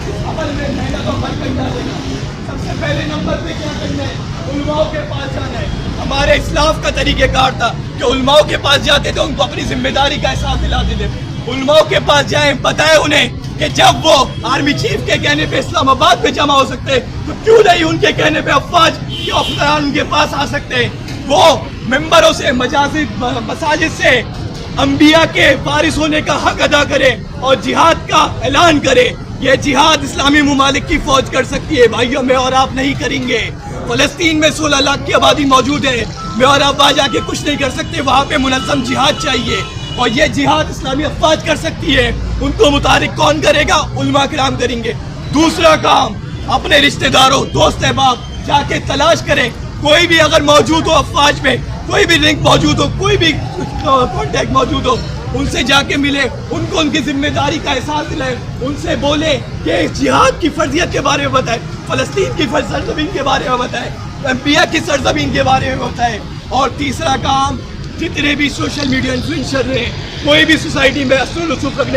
اس عمل میں محنت اور برکت ڈالے گا۔ سب سے پہلے نمبر پہ کیا کرنا ہے؟ علماء کے پاس جانا ہے۔ ہمارے اسلاف کا طریقہ کار تھا کہ علماء کے پاس جاتے تھے، ان کو اپنی ذمہ داری کا احساس دلاتے تھے۔ علماء کے پاس جائیں، بتائیں انہیں کہ جب وہ آرمی چیف کے کہنے پہ اسلام آباد پہ جمع ہو سکتے تو کیوں نہیں ان کے کہنے پہ افواج کے افسران ان کے پاس آ سکتے ہیں۔ وہ ممبروں سے، مساجد سے انبیاء کے وارث ہونے کا حق ادا کرے اور جہاد کا اعلان کرے۔ یہ جہاد اسلامی ممالک کی فوج کر سکتی ہے بھائیوں، میں اور آپ نہیں کریں گے۔ فلسطین میں 16 لاکھ کی آبادی موجود ہے، میں اور آپ وہاں جا کے کچھ نہیں کر سکتے، وہاں پہ منظم جہاد چاہیے اور یہ جہاد اسلامی افواج کر سکتی ہے۔ ان کو متحرک کون کرے گا؟ علماء کرام کریں گے۔ دوسرا کام، اپنے رشتہ داروں، دوست احباب جا کے تلاش کریں، کوئی بھی اگر موجود ہو افواج میں، کوئی بھی لنک موجود ہو، کوئی بھی کانٹیکٹ موجود ہو، ان سے جا کے ملے، ان کو ان کی ذمہ داری کا احساس دلائے، ان سے بولے کہ جہاد کی فرضیت کے بارے میں بتائے، فلسطین کی سرزمین کے بارے میں بتائے، انبیاء کی سرزمین کے بارے میں بتائے۔ اور تیسرا کام، جتنے بھی سوشل میڈیا انفلوئنسر ہیں، کوئی بھی سوسائٹی میں اصول رسوخ رکھنے